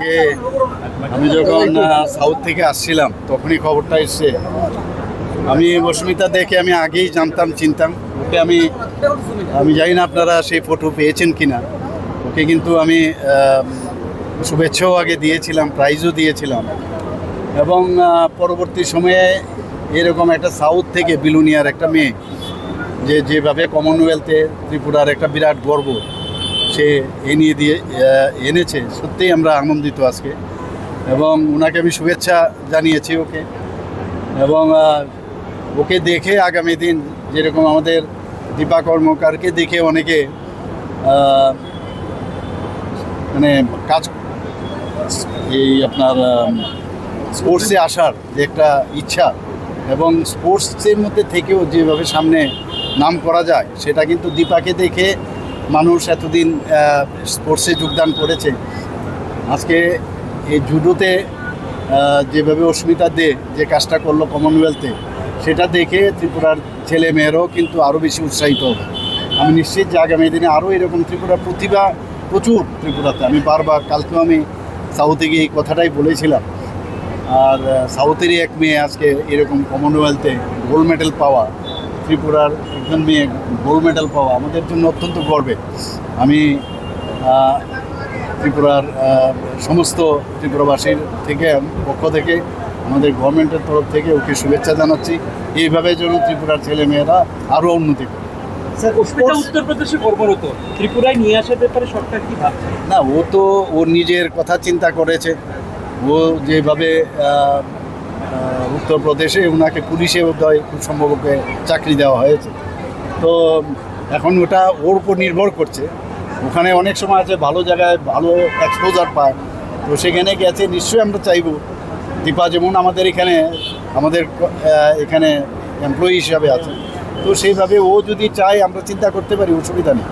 আজকে আমি যখন সাউথ থেকে আসছিলাম তখনই খবরটা এসছে। আমি মৌসুমিতা দেখে আমি আগেই জানতাম, চিনতাম ওকে। আমি জানি না আপনারা সেই ফটো পেয়েছেন কিনা। ওকে কিন্তু আমি শুভেচ্ছাও আগে দিয়েছিলাম, প্রাইজও দিয়েছিলাম। এবং পরবর্তী সময়ে এরকম একটা সাউথ থেকে বিলুনিয়ার একটা মেয়ে যেভাবে কমনওয়েলথে ত্রিপুরার একটা বিরাট গর্ব সে এনেছে, সত্যিই আমরা আনন্দিত আজকে। এবং ওনাকে আমি শুভেচ্ছা জানিয়েছি ওকে। এবং ওকে দেখে আগামী দিন যেরকম আমাদের দীপা কর্মকারকে দেখে অনেকে মানে কাজ আপনার স্পোর্টসে আসার যে একটা ইচ্ছা, এবং স্পোর্টসের মধ্যে থেকেও যেভাবে সামনে নাম করা যায়, সেটা কিন্তু দীপাকে দেখে মানুষ এতদিন স্পোর্টসে যোগদান করেছে। আজকে এই জুডোতে যেভাবে অস্মিতা দে যে কাজটা করলো কমনওয়েলথে, সেটা দেখে ত্রিপুরার ছেলে মেয়েরাও কিন্তু আরও বেশি উৎসাহিত হবে। আমি নিশ্চিত যে আগামী দিনে আরও এরকম ত্রিপুরার প্রতিভা প্রচুর ত্রিপুরাতে। আমি বারবার কালকেও আমি সাউথে গিয়ে এই কথাটাই বলেছিলাম। আর সাউথেরই এক মেয়ে আজকে এরকম কমনওয়েলথে গোল্ড মেডেল পাওয়া, ত্রিপুরার একজন মেয়ে গোল্ড মেডেল পাওয়া আমাদের জন্য অত্যন্ত গর্বের। আমি ত্রিপুরার সমস্ত ত্রিপুরাবাসীর পক্ষ থেকে আমাদের গভর্নমেন্টের তরফ থেকে ওকে শুভেচ্ছা জানাচ্ছি। এইভাবে যেন ত্রিপুরার ছেলে মেয়েরা আরও উন্নতি করে। স্যার, উত্তরপ্রদেশে কর্মরত, ত্রিপুরায় নিয়ে আসার ব্যাপারে সরকার কি ভাবছে? না, ও তো ওর নিজের কথা চিন্তা করেছে। ও যেভাবে উত্তরপ্রদেশে ওনাকে পুলিশে বোধহয় খুব সম্ভব ওকে চাকরি দেওয়া হয়েছে। তো এখন ওটা ওর উপর নির্ভর করছে। ওখানে অনেক সময় আছে ভালো জায়গায় ভালো এক্সপোজার পায়, তো সেখানে গেছে। নিশ্চয়ই আমরা চাইব দীপা যেমন আমাদের এখানে এমপ্লয়ি হিসাবে আছে, তো সেইভাবে ও যদি চায় আমরা চিন্তা করতে পারি, অসুবিধা নেই।